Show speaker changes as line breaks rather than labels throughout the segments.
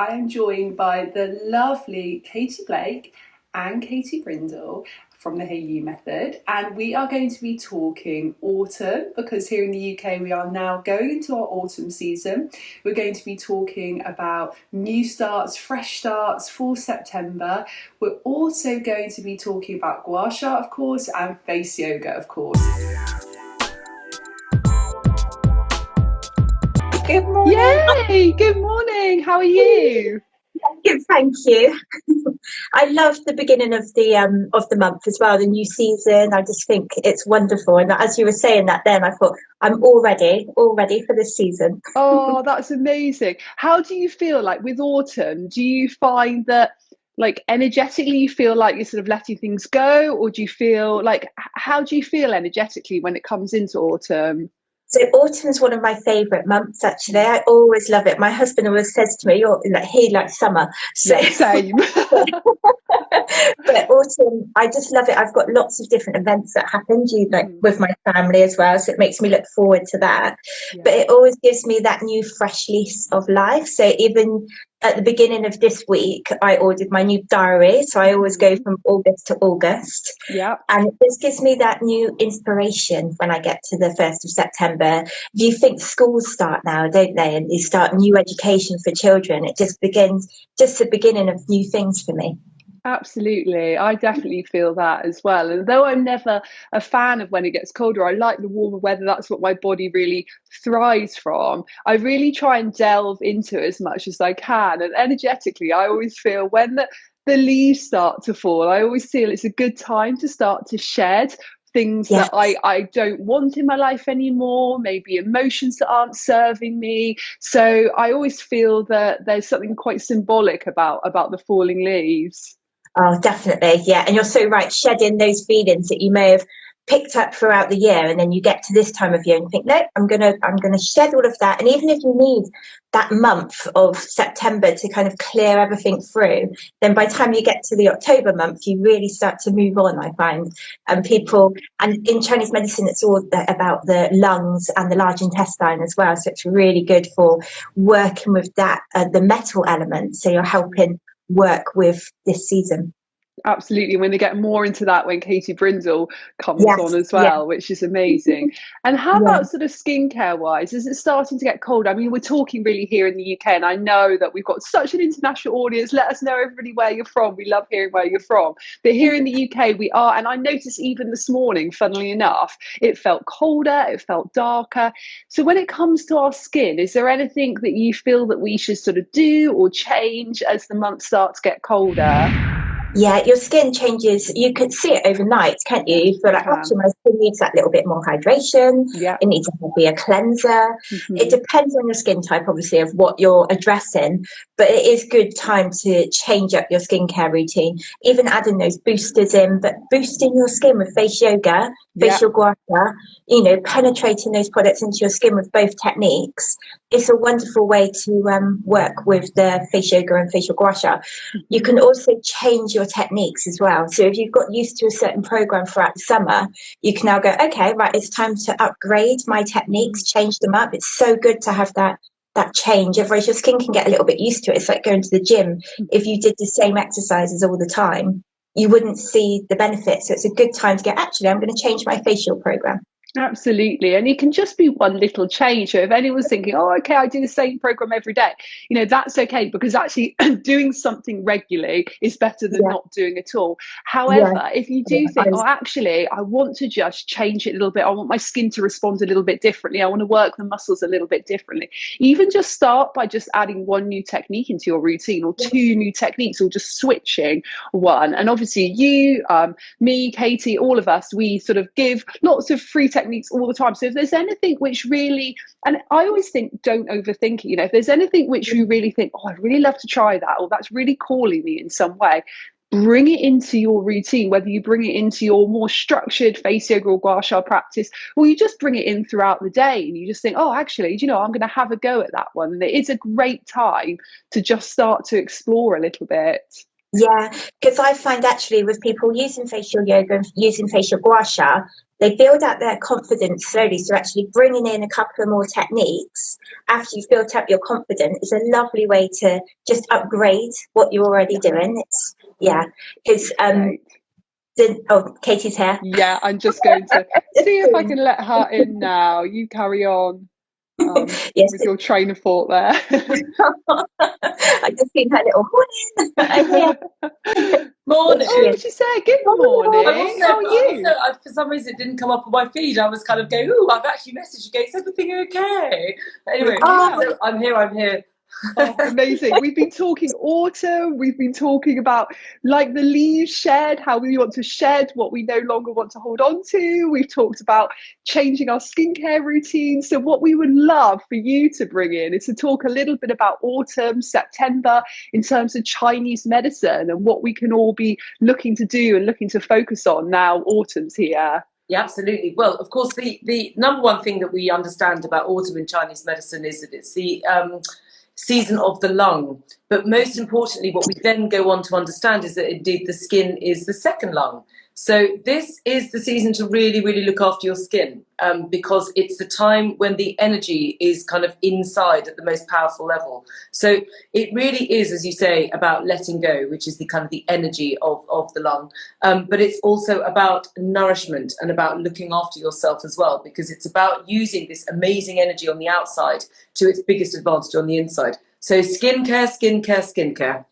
I am joined by the lovely Katie Blake and Katie Brindle from the Hey You Method, and we are going to be talking autumn because here in the UK we are now going into our autumn season. We're going to be talking about new starts, fresh starts for September. We're also going to be talking about gua sha, of course, and face yoga, of course.
Good morning.
Yay! Good morning. How are you?
Good, thank you. I love the beginning of the month as well, the new season. I just think it's wonderful. And as you were saying that, then I thought I'm all ready for this season.
Oh, that's amazing. How do you feel like with autumn? Do you find that like energetically you feel like you're sort of letting things go, or do you feel like how do you feel energetically when it comes into autumn?
So autumn's one of my favourite months, actually. I always love it. My husband always says to me, "You're like he likes summer." So,
Yeah, same.
but autumn, I just love it. I've got lots of different events that happen, like
Mm,
with my family as well. So it makes me look forward to that. But
yeah.
it always gives me that new fresh lease of life. So even at the beginning of this week, I ordered my new diary. So I always go
Mhm.
from August to August.
Yeah.
And it just gives me that new inspiration when I get to the 1st of September. You think schools start now, don't they? And you start new education for children. It just begins, just the beginning of new things for me.
Absolutely. I definitely feel that as well. And though I'm never a fan of when it gets colder, I like the warmer weather. That's what my body really thrives from. I really try and delve into it as much as I can. And energetically, I always feel when the leaves start to fall, I always feel it's a good time to start to shed things that
Yes.
I don't want in my life anymore, maybe emotions that aren't serving me. So I always feel that there's something quite symbolic about the falling leaves.
Oh, definitely. Yeah. And you're so right. Shedding those feelings that you may have picked up throughout the year. And then you get to this time of year and think, no, I'm gonna shed all of that. And even if you need that month of September to kind of clear everything through, then by the time you get to the October month, you really start to move on, I find. And people, and in Chinese medicine, it's all about the lungs and the large intestine as well. So it's really good for working with that, the metal element. So you're helping work with this season.
Absolutely. When they get more into that, when Katie Brindle comes on
Yes,
as
yeah,
well, which is amazing. And how
yeah.
about sort of skincare wise? Is it starting to get cold? I mean, we're talking really here in the UK, and I know that we've got such an international audience. Let us know, everybody, where you're from. We love hearing where you're from. But here in the UK, we are, and I noticed even this morning, funnily enough, it felt colder, it felt darker. So when it comes to our skin, is there anything that you feel that we should sort of do or change as the months start to get colder?
Yeah, your skin changes. You can see it overnight, can't you?
Yeah,
You feel
I
like,
can.
actually, my skin needs that little bit more hydration.
Yeah.
It needs a heavier cleanser. It
Hmm.
depends on your skin type, obviously, of what you're addressing, but it is good time to change up your skincare routine, even adding those boosters in, but boosting your skin with face yoga,
Yeah.
facial gua sha, penetrating those products into your skin with both techniques. It's a wonderful way to work with the face yoga and facial gua sha. You
Hmm.
can also change your techniques as well. So if you've got used to a certain program throughout the summer, you can now go, okay, right, it's time to upgrade my techniques, change them up. It's so good to have that change. Otherwise your skin can get a little bit used to it. It's like going to the gym. If you did the same exercises all the time, you wouldn't see the benefits. So it's a good time to get, actually, I'm going to change my facial program.
Absolutely. And it can just be one little change. So if anyone's thinking, oh, okay, I do the same program every day, that's okay because actually doing something regularly is better than
Yeah,
not doing at all.
yeah,
However, if you do
yeah.
think, oh, actually, I want to just change it a little bit, I want my skin to respond a little bit differently, I want to work the muscles a little bit differently, even just start by just adding one new technique into your routine or two new techniques or just switching one. And obviously, me, Katie, all of us, we sort of give lots of free techniques all the time. So if there's anything which really, and I always think, don't overthink it. If there's anything which you really think, oh, I'd really love to try that, or that's really calling me in some way, bring it into your routine, whether you bring it into your more structured face yoga or gua sha practice, or you just bring it in throughout the day and you just think, oh, actually, I'm going to have a go at that one. And it is a great time to just start to explore a little bit.
Yeah, because I find actually with people using facial yoga and using facial gua sha, they build up their confidence slowly. So actually bringing in a couple of more techniques after you've built up your confidence is a lovely way to just upgrade what you're already doing. It's because Katie's here.
Yeah, I'm just going to see if I can let her in now. You carry on
Yes,
with your train of thought there.
I just seen her little morning.
Morning.
Oh, she said, good morning. How are you?
For some reason, it didn't come up on my feed. I was kind of going, "Ooh, I've actually messaged you. Is everything okay?" Anyway, so I'm here.
Oh, amazing. We've been talking autumn. We've been talking about like the leaves shed, how we want to shed what we no longer want to hold on to. We've talked about changing our skincare routine. So what we would love for you to bring in is to talk a little bit about autumn, September, in terms of Chinese medicine and what we can all be looking to do and looking to focus on now autumn's here.
Yeah, absolutely. Well, of course, the number one thing that we understand about autumn in Chinese medicine is that it's the season of the lung. But most importantly, what we then go on to understand is that indeed the skin is the second lung. So this is the season to really, really look after your skin, because it's the time when the energy is kind of inside at the most powerful level. So it really is, as you say, about letting go, which is the kind of the energy of the lung. But it's also about nourishment and about looking after yourself as well, because it's about using this amazing energy on the outside to its biggest advantage on the inside. So skincare.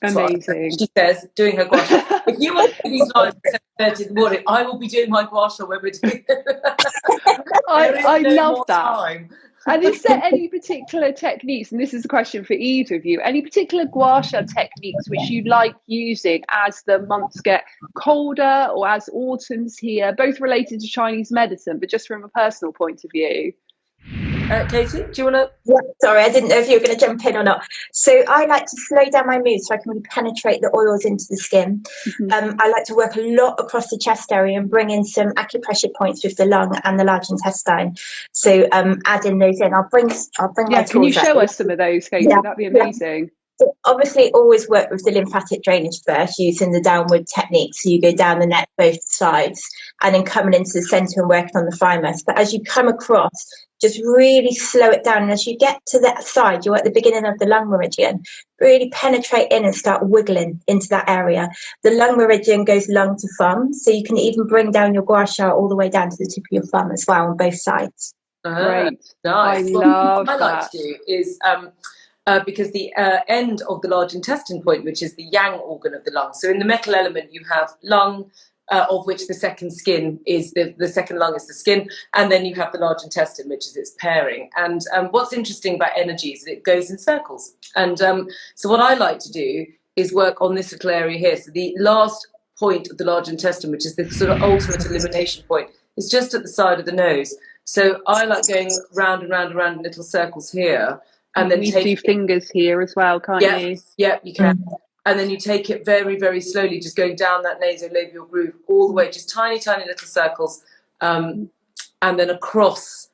Amazing.
She says, doing her gua sha. If you want to do these lives at 7:30 in the morning, I will be doing my gua sha when we're doing
I love that.
Time.
And is there any particular techniques, and this is a question for either of you, any particular gua sha techniques which you like using as the months get colder or as autumn's here, both related to Chinese medicine, but just from a personal point of view?
Katie, do you want to?
Yeah, sorry, I didn't know if you were going to jump in or not. So I like to slow down my moves so I can really penetrate the oils into the skin. I like to work a lot across the chest area and bring in some acupressure points with the lung and the large intestine. So adding those in, I'll bring my tools.
Can you show us some of those, Katie? That'd be amazing.
So obviously, always work with the lymphatic drainage first, using the downward technique. So you go down the neck, both sides, and then coming into the centre and working on the thymus. But as you come across, just really slow it down. And as you get to that side, you're at the beginning of the lung meridian, really penetrate in and start wiggling into that area. The lung meridian goes lung to thumb. So you can even bring down your gua sha all the way down to the tip of your thumb as well on both sides.
Great.
Nice.
I love
what I like
that.
to do is because the end of the large intestine point, which is the yang organ of the lung. So in the metal element, you have lung, of which the second skin is the second lung is the skin, and then you have the large intestine, which is its pairing. And what's interesting about energy is that it goes in circles. And so what I like to do is work on this little area here. So the last point of the large intestine, which is the sort of ultimate elimination point, is just at the side of the nose. So I like going round and round and round in little circles here. And then
you do fingers here as well, can't you?
Yeah, you can. And then you take it very, very slowly, just going down that nasolabial groove all the way, just tiny, tiny little circles, and then across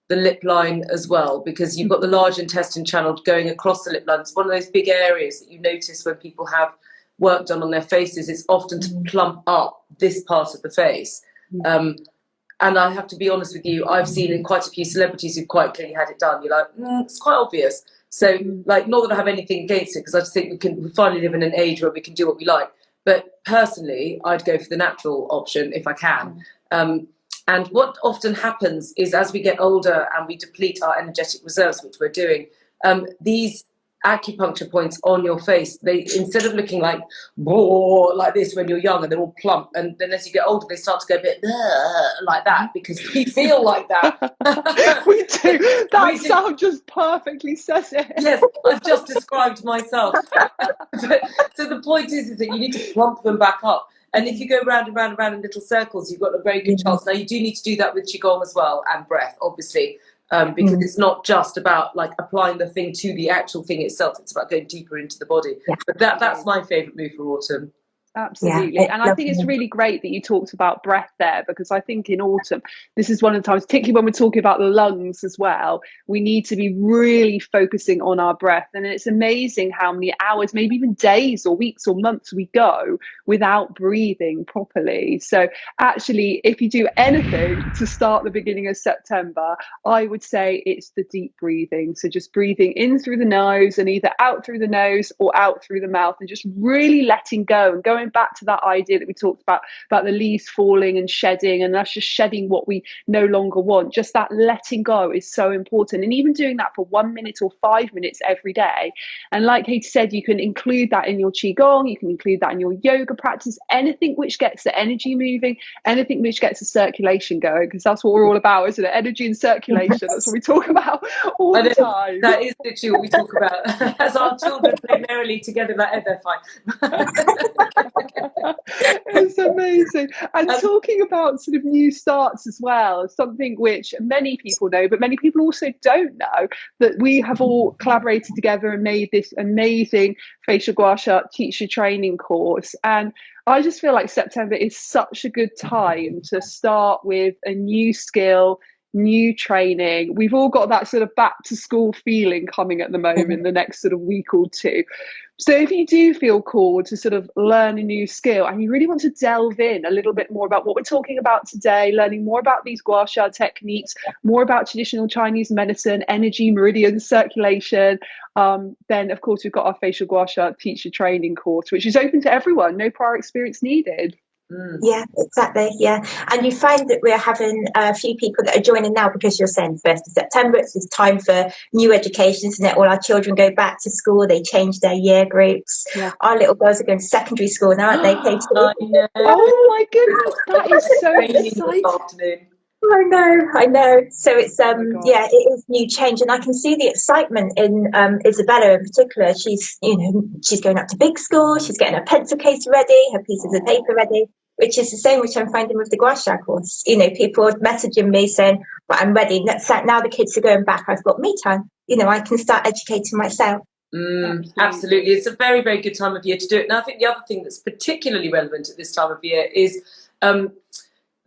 the lip line as well, because you've got the large intestine channel going across the lip line. It's one of those big areas that you notice when people have work done on their faces. It's often to plump up this part of the face. And I have to be honest with you, I've seen in quite a few celebrities who've quite clearly had it done. You're like, it's quite obvious. So, like, not that I have anything against it, because I just think we finally live in an age where we can do what we like. But personally, I'd go for the natural option if I can. And what often happens is as we get older and we deplete our energetic reserves, which we're doing, these acupuncture points on your face, they, instead of looking like this when you're young and they're all plump, and then as you get older they start to go a bit like that, because we feel like that.
We do. That sound just perfectly says it.
Yes, I've just described myself. So the point is that you need to plump them back up. And if you go round and round and round in little circles, you've got a very good chance. Now, you do need to do that with Qigong as well, and breath, obviously. Because it's not just about like applying the thing to the actual thing itself, it's about going deeper into the body. But that's my favourite move for autumn.
Absolutely.
it's
And I think it's
lovely.
really great that you talked about breath there, because I think in autumn, this is one of the times, particularly when we're talking about the lungs as well, we need to be really focusing on our breath. And it's amazing how many hours, maybe even days or weeks or months we go without breathing properly. So actually, if you do anything to start the beginning of September, I would say it's the deep breathing. So just breathing in through the nose and either out through the nose or out through the mouth, and just really letting go and going back to that idea that we talked about the leaves falling and shedding, and us just shedding what we no longer want. Just that letting go is so important. And even doing that for 1 minute or 5 minutes every day. And like Kate said, you can include that in your qigong, you can include that in your yoga practice, anything which gets the energy moving, anything which gets the circulation going, because that's what we're all about, isn't it? Energy and circulation. That's what we talk about all the time.
That is literally what we talk about. As our children play merrily together, they're fine.
It's amazing. And talking about sort of new starts as well, something which many people know, but many people also don't know, that we have all collaborated together and made this amazing facial gua sha teacher training course. And I just feel like September is such a good time to start with a new skill, new training. We've all got that sort of back to school feeling coming at the moment, the next sort of week or two. So if you do feel called to sort of learn a new skill and you really want to delve in a little bit more about what we're talking about today, learning more about these gua sha techniques, more about traditional Chinese medicine, energy, meridian circulation, then of course we've got our facial gua sha teacher training course, which is open to everyone, no prior experience needed.
Yeah, exactly. Yeah, and you find that we're having a few people that are joining now because you're saying 1st of September, it's time for new education, isn't it? All our children go back to school, they change their year groups.
Yeah.
Our little girls are going to secondary school now, aren't they, Katie?
I know.
Oh my goodness, that is so exciting.
I know. So it's
God.
yeah, it is new change, and I can see the excitement in Isabella in particular. She's she's going up to big school. She's getting her pencil case ready, her pieces of paper ready, which is the same which I'm finding with the gua sha course. People messaging me saying, "Well, I'm ready. Now the kids are going back. I've got me time. I can start educating myself."
Absolutely, it's a very, very good time of year to do it. And I think the other thing that's particularly relevant at this time of year is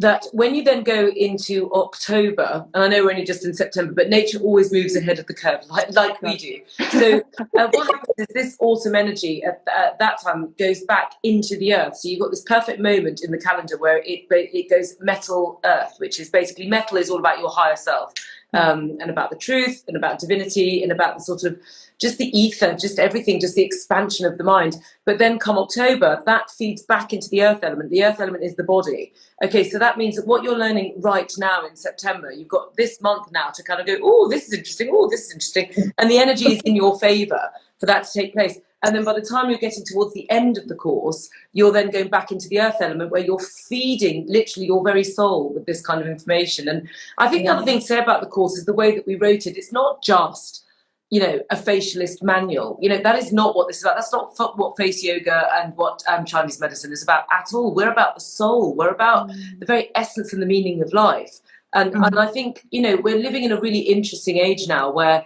that when you then go into October, and I know we're only just in September, but nature always moves ahead of the curve, like we do. So what happens is this autumn energy at that time goes back into the earth. So you've got this perfect moment in the calendar where it goes metal earth, which is basically metal is all about your higher self, and about the truth and about divinity and about the sort of just the ether, just everything, just the expansion of the mind. But then come October, that feeds back into the earth element. The earth element is the body. Okay, so that means that what you're learning right now in September, you've got this month now to kind of go, oh, this is interesting, oh, this is interesting. And the energy is in your favor for that to take place. And then by the time you're getting towards the end of the course, you're then going back into the earth element where you're feeding literally your very soul with this kind of information. And I think the other thing to say about the course is the way that we wrote it. It's not just a facialist manual. That is not what this is about. That's not what face yoga and what Chinese medicine is about at all. We're about the soul. We're about the very essence and the meaning of life. And I think, we're living in a really interesting age now where,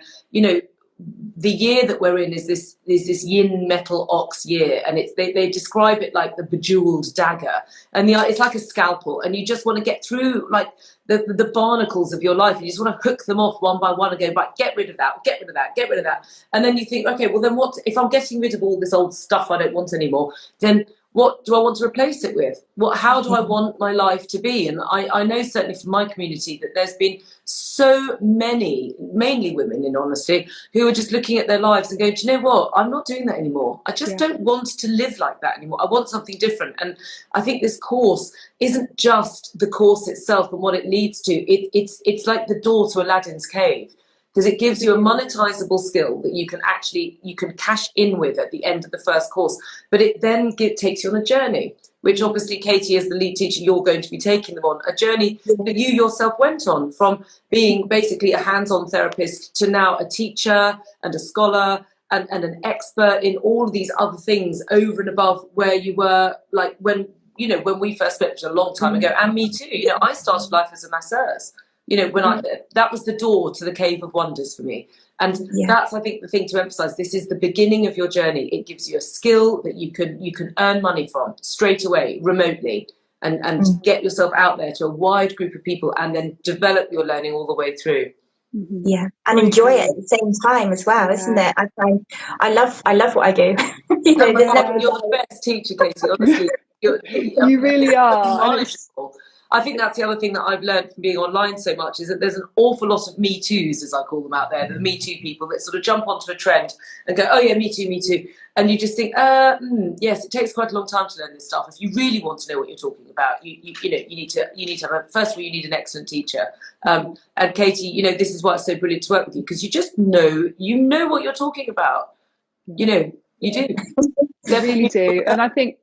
the year that we're in is this yin metal ox year, and they describe it like the bejeweled dagger, and it's like a scalpel, and you just want to get through like the barnacles of your life. You just want to hook them off one by one and go, right, get rid of that, get rid of that, get rid of that. And then you think, okay, well then what if I'm getting rid of all this old stuff I don't want anymore? Then what do I want to replace it with? How do I want my life to be? And I know certainly from my community that there's been so many, mainly women in honesty, who are just looking at their lives and going, do you know what? I'm not doing that anymore. I just don't want to live like that anymore. I want something different. And I think this course isn't just the course itself and what it leads to. It's like the door to Aladdin's cave, because it gives you a monetizable skill that you can cash in with at the end of the first course. But it then takes you on a journey, which obviously Katie, as the lead teacher, you're going to be taking them on, a journey that you yourself went on from being basically a hands-on therapist to now a teacher and a scholar and an expert in all of these other things over and above where you were like when we first met, which was a long time ago, and me too. I started life as a masseuse. You know, when that was the door to the Cave of Wonders for me. And that's, I think, the thing to emphasize. This is the beginning of your journey. It gives you a skill that you can earn money from straight away, remotely, and get yourself out there to a wide group of people, and then develop your learning all the way through.
Yeah, and enjoy it at the same time as well, isn't it? I find I love what I do. You know,
you're the best teacher, Katie. Honestly,
you really are.
Knowledgeable. I think that's the other thing that I've learned from being online so much, is that there's an awful lot of Me Too's, as I call them, out there. The Me Too people that sort of jump onto a trend and go, oh yeah, me too, me too. And you just think, yes, it takes quite a long time to learn this stuff. If you really want to know what you're talking about, you need to have first of all, you need an excellent teacher. And Katie, you know, this is why it's so brilliant to work with you, because you just know what you're talking about. You know, you do.
You really do. And I think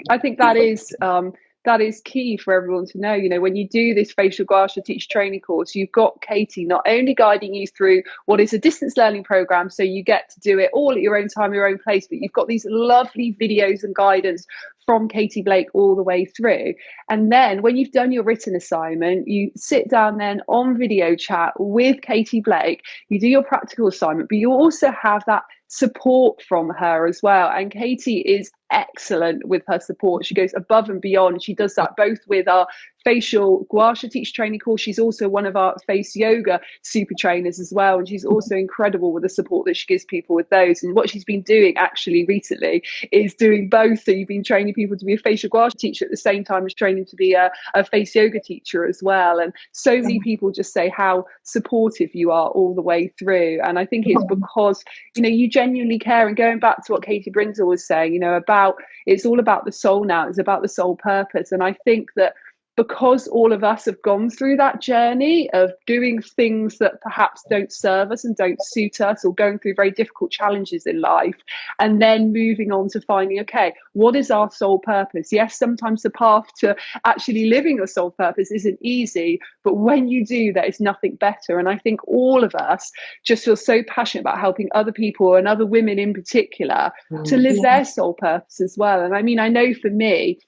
that is key for everyone to know. You know, when you do this facial gua sha teacher training course, you've got Katie not only guiding you through what is a distance learning program, so you get to do it all at your own time, your own place, but you've got these lovely videos and guidance from Katie Blake all the way through. And then when you've done your written assignment, you sit down then on video chat with Katie Blake, you do your practical assignment, but you also have that support from her as well. And Katie is excellent with her support. She goes above and beyond. She does that both with our facial gua sha teacher training course. She's also one of our face yoga super trainers as well, and she's also incredible with the support that she gives people with those. And what she's been doing actually recently is doing both. So you've been training people to be a facial gua sha teacher at the same time as training to be a face yoga teacher as well. And so many people just say how supportive you are all the way through. And I think it's because, you know, you genuinely care. And going back to what Katie Brindle was saying, you know, about it's all about the soul now. It's about the soul purpose. And I think that because all of us have gone through that journey of doing things that perhaps don't serve us and don't suit us, or going through very difficult challenges in life, and then moving on to finding, okay, what is our soul purpose? Yes, sometimes the path to actually living your soul purpose isn't easy, but when you do, there is nothing better. And I think all of us just feel so passionate about helping other people, and other women in particular, to live their soul purpose as well. And I mean, I know for me,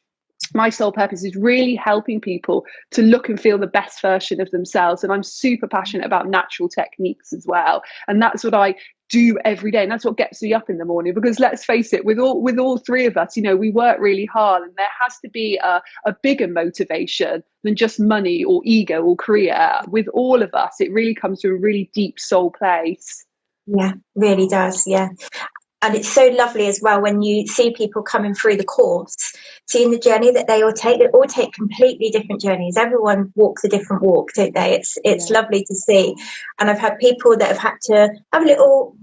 my soul purpose is really helping people to look and feel the best version of themselves. And I'm super passionate about natural techniques as well. And that's what I do every day. And that's what gets me up in the morning, because let's face it, with all three of us, you know, we work really hard, and there has to be a bigger motivation than just money or ego or career. With all of us, it really comes from a really deep soul place.
Yeah, really does. Yeah. And it's so lovely as well when you see people coming through the course, seeing the journey that they all take completely different journeys. Everyone walks a different walk, don't they? It's lovely to see. And I've had people that have had to have a little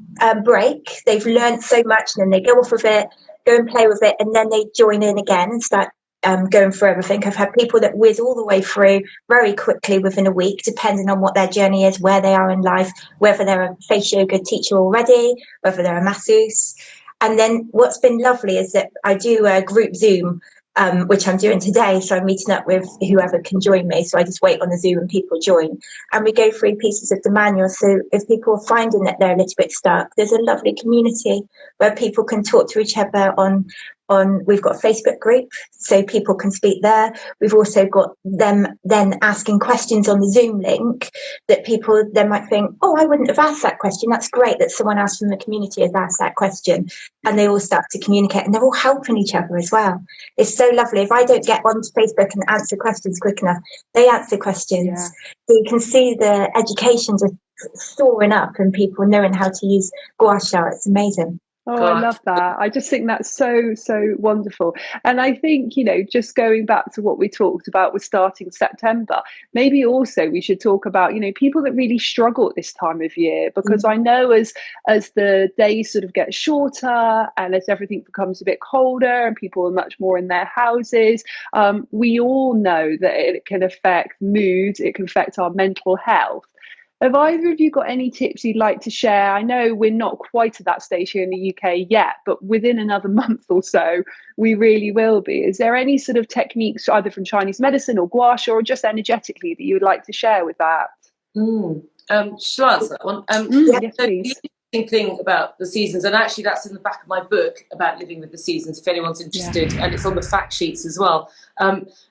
break. They've learned so much, and then they go off of it, go and play with it, and then they join in again and start going through everything. I've had people that whiz all the way through very quickly within a week, depending on what their journey is, where they are in life, whether they're a face yoga teacher already, whether they're a masseuse. And then what's been lovely is that I do a group Zoom, which I'm doing today. So I'm meeting up with whoever can join me. So I just wait on the Zoom and people join. And we go through pieces of the manual. So if people are finding that they're a little bit stuck, there's a lovely community where people can talk to each other on we've got a Facebook group, so people can speak there. We've also got them then asking questions on the Zoom link that people then might think, oh, I wouldn't have asked that question. That's great that someone else from the community has asked that question. And they all start to communicate, and they're all helping each other as well. It's so lovely. If I don't get onto Facebook and answer questions quick enough, they answer questions. Yeah. So you can see the education just soaring up and people knowing how to use gua sha. It's amazing.
Oh, I love that. I just think that's so, so wonderful. And I think, you know, just going back to what we talked about with starting September, maybe also we should talk about, you know, people that really struggle at this time of year, because I know as the days sort of get shorter and as everything becomes a bit colder and people are much more in their houses, we all know that it can affect mood, it can affect our mental health. Have either of you got any tips you'd like to share? I know we're not quite at that stage here in the UK yet, but within another month or so, we really will be. Is there any sort of techniques, either from Chinese medicine or gua sha, or just energetically, that you would like to share with that?
Shall I answer that one?
Yes,
so
please.
The interesting thing about the seasons, and actually that's in the back of my book about living with the seasons, if anyone's interested, and it's on the fact sheets as well.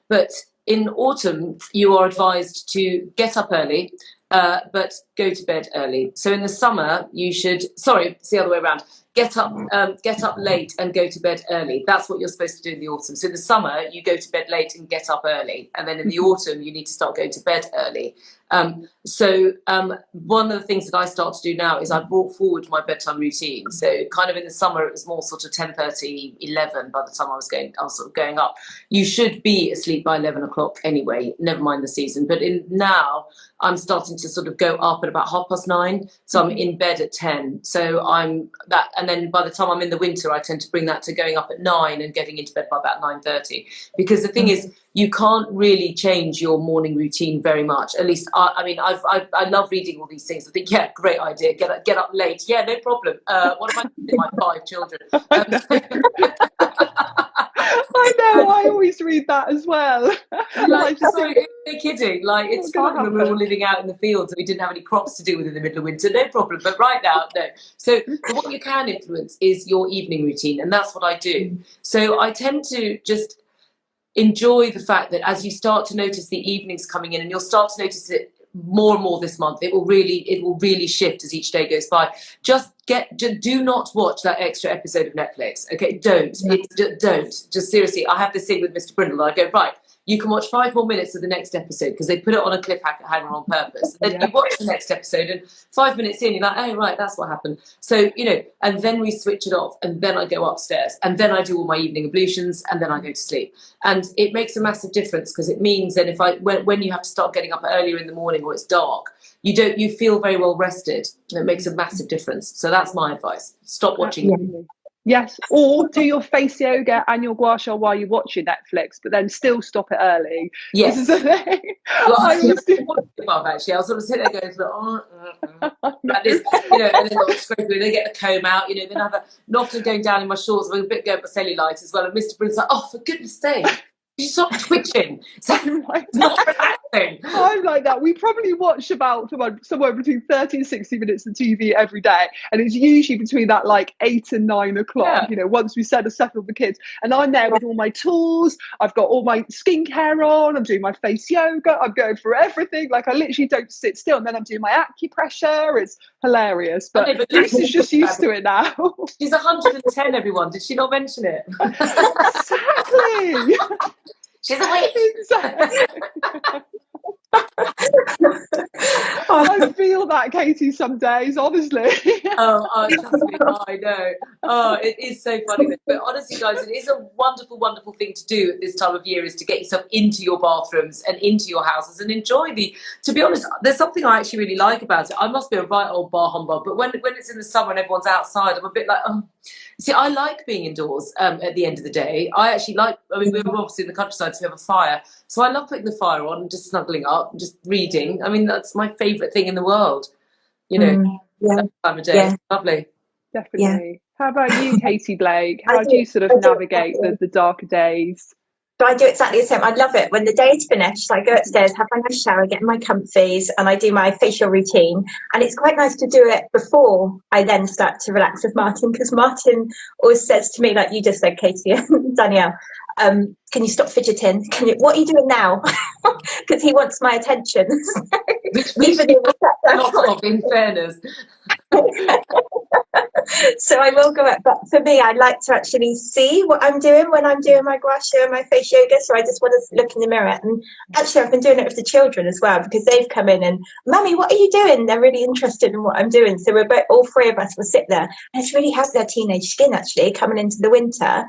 But in autumn, you are advised to get up early, but go to bed early. So in the summer, you should, sorry, it's the other way around. Get up late and go to bed early. That's what you're supposed to do in the autumn. So in the summer, you go to bed late and get up early. And then in the autumn, you need to start going to bed early. One of the things that I start to do now is I brought forward my bedtime routine. So kind of in the summer, it was more sort of 10:30, 11 by the time I was sort of going up. You should be asleep by 11 o'clock anyway, never mind the season. But now I'm starting to sort of go up at about 9:30. So I'm in bed at 10. So and then by the time I'm in the winter, I tend to bring that to going up at 9 and getting into bed by about 9:30. Because the thing is, you can't really change your morning routine very much. At least, I love reading all these things. I think, yeah, great idea. Get up late. Yeah, no problem. What am I doing with my 5 children?
I know, I always read that as well.
Sorry, no kidding. Like, it's fine when we're all living out in the fields and we didn't have any crops to deal with in the middle of winter, no problem. But right now, no. So what you can influence is your evening routine, and that's what I do. So I tend to just enjoy the fact that as you start to notice the evenings coming in, and you'll start to notice it more and more this month, it will really shift as each day goes by. Just do not watch that extra episode of Netflix. Okay, don't. Just seriously, I have this thing with Mr. Brindle. I go, right, you can watch 5 more minutes of the next episode because they put it on a cliffhanger on purpose. Then you watch the next episode, and 5 minutes in, you're like, oh, right, that's what happened. So, and then we switch it off, and then I go upstairs, and then I do all my evening ablutions, and then I go to sleep. And it makes a massive difference because it means that when you have to start getting up earlier in the morning or it's dark, you feel very well rested. And it makes a massive difference. So that's my advice. Stop watching.
Yes, or do your face yoga and your gua sha while you're watching Netflix, but then still stop it early.
Yes.
This is the thing.
Well, actually, I was sort of sitting there going, and then they'll scrape it, they get the comb out, then have often going down in my shorts, I'm a bit going for cellulite as well. And Mr. Brind's like, oh, for goodness sake, you stop twitching. It's not relaxing.
I'm like that. We probably watch about somewhere between 30 and 60 minutes of TV every day, and it's usually between that 8 and 9 o'clock. Once we settle the kids, and I'm there with all my tools. I've got all my skincare on. I'm doing my face yoga. I'm going for everything. I literally don't sit still. And then I'm doing my acupressure. It's hilarious. But Bruce is just used to it now.
She's 110. Everyone, did she not mention it?
Exactly.
She's a witch.
Exactly. I feel that, Katie, some days, honestly.
Trust me, I know. It is so funny. But honestly, guys, it is a wonderful, wonderful thing to do at this time of year, is to get yourself into your bathrooms and into your houses and enjoy to be honest, there's something I actually really like about it. I must be a right old bar humbug, but when it's in the summer and everyone's outside, I'm a bit like, oh. See, I like being indoors at the end of the day. I actually we're obviously in the countryside, so we have a fire. So I love putting the fire on and just snuggling up and just reading. That's my favourite thing in the world. That time of day. It's lovely.
Definitely. How about you, Katie Blake? How do you sort of navigate the darker days?
So I do exactly the same. I love it. When the day is finished, I go upstairs, have my nice shower, get in my comfies, and I do my facial routine. And it's quite nice to do it before I then start to relax with Martin, because Martin always says to me, like you just said, Katie and Danielle, can you stop fidgeting? What are you doing now? Because he wants my attention.
Even in fairness.
So I will go up, but for me, I like to actually see what I'm doing when I'm doing my gua sha and my face yoga. So I just want to look in the mirror. And actually, I've been doing it with the children as well, because they've come in and, Mummy, what are you doing? They're really interested in what I'm doing. So all 3 of us will sit there, and it's really has their teenage skin actually coming into the winter.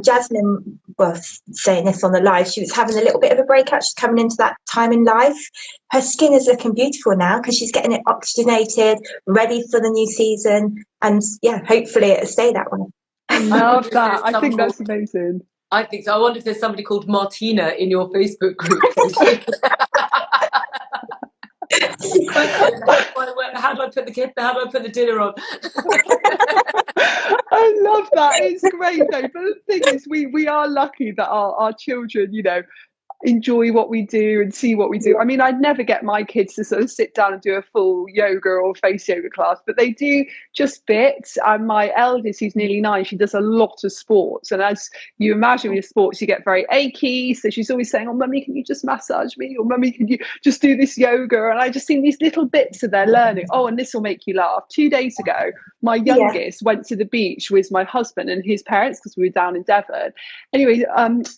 Jasmine was saying this on the live. She was having a little bit of a breakout. She's coming into that time in life. Her skin is looking beautiful now because she's getting it oxygenated, ready for the new season. And hopefully it'll stay that way.
I love that. I think that's amazing.
I think so. I wonder if there's somebody called Martina in your Facebook group. How do I put the dinner on?
I love that. It's great though. But the thing is, we are lucky that our children, enjoy what we do and see what we do. I mean, I'd never get my kids to sort of sit down and do a full yoga or face yoga class, but they do just bits. And my eldest, who's nearly 9, she does a lot of sports. And as you imagine with sports, you get very achy. So she's always saying, oh, mummy, can you just massage me? Or mummy, can you just do this yoga? And I just think these little bits of their learning. Oh, and this will make you laugh. 2 days ago, my youngest went to the beach with my husband and his parents because we were down in Devon. Anyway,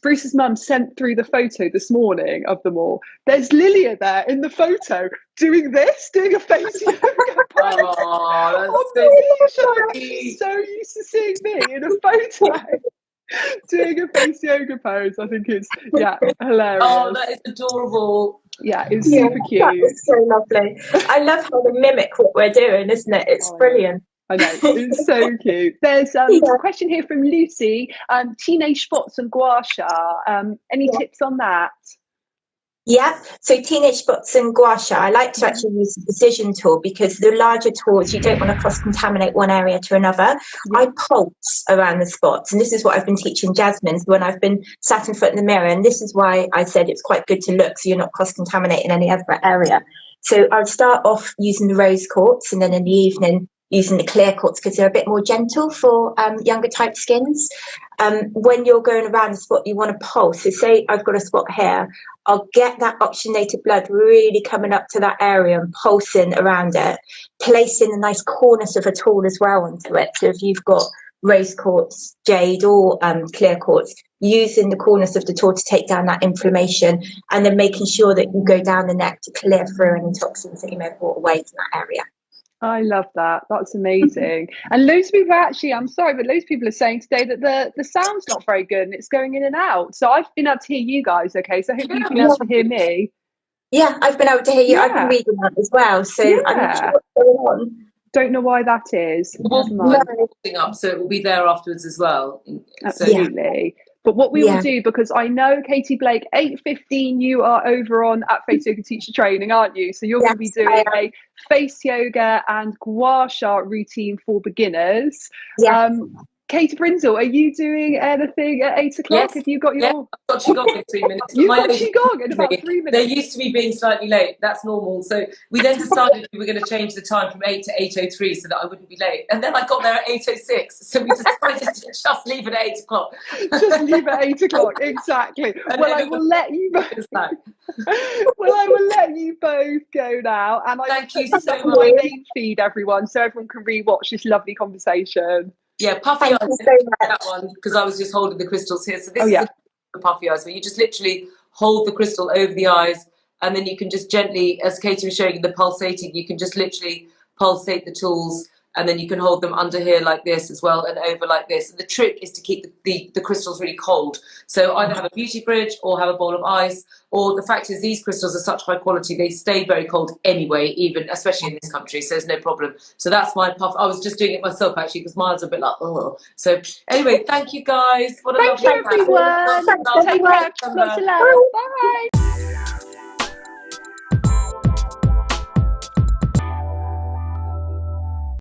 Bruce's mum sent through the photo this morning of them all. There's Lilia there in the photo doing a face yoga pose.
Oh,
I'm so used to seeing me in a photo doing a face yoga pose. I think it's hilarious.
Oh, that is adorable.
Yeah, it's super cute.
That is so lovely. I love how they mimic what we're doing, isn't it? It's brilliant.
I know, it's so cute. There's a question here from Lucy. Teenage spots and gua sha. Any tips on that?
Yeah, so teenage spots and gua sha, I like to actually use the decision tool because the larger tools, you don't want to cross-contaminate one area to another. I pulse around the spots, and this is what I've been teaching Jasmine when I've been sat in front of the mirror, and this is why I said it's quite good to look so you're not cross-contaminating any other area. So I'll start off using the rose quartz, and then in the evening using the clear quartz because they're a bit more gentle for younger type skins. When you're going around the spot, you want to pulse. So say I've got a spot here, I'll get that oxygenated blood really coming up to that area and pulsing around it, placing a nice cornice of a tool as well onto it. So if you've got rose quartz, jade or clear quartz, using the cornice of the tool to take down that inflammation and then making sure that you go down the neck to clear through any toxins that you may have brought away from that area.
I love that. That's amazing. And loads of people actually, I'm sorry, but loads of people are saying today that the sound's not very good and it's going in and out. So I've been able to hear you guys, okay? So I hope you've been able to hear me.
Yeah, I've been able to hear you. I've been reading that as well. So I'm not sure what's going on.
Don't know why that is.
Up, so it will be there afterwards as well.
Absolutely. But what we will do, because I know, Katie Blake, 8:15, you are over on at Face Yoga Teacher Training, aren't you? So you're going to be doing a face yoga and gua sha routine for beginners. Katie Brindle, are you doing anything at 8 o'clock?
Yes.
Have you got your...
I've got Qigong in 3 minutes.
You've got Qigong in about 3 minutes.
They're used to me being slightly late. That's normal. So we then decided we were going to change the time from 8 to 8:03 so that I wouldn't be late. And then I got there at 8:06. So we decided to just leave it at 8 o'clock.
Just leave at 8 o'clock, exactly. Well, I will let you both... I will let you both go now. And
Thank you so much.
My main feed, everyone, so everyone can re-watch this lovely conversation.
Yeah, puffy eyes.
So
that one because I was just holding the crystals here. So this is the puffy eyes, where you just literally hold the crystal over the eyes, and then you can just gently, as Katie was showing you, the pulsating. You can just literally pulsate the tools, and then you can hold them under here like this as well, and over like this. And the trick is to keep the crystals really cold. So either have a beauty fridge or have a bowl of ice. Or the fact is, these crystals are such high quality, they stay very cold anyway, even especially in this country, so there's no problem. So that's my puff. I was just doing it myself actually because mine's a bit like, oh. So anyway, thank you guys.
Thank you, everyone. Take care. Lots of love. Bye.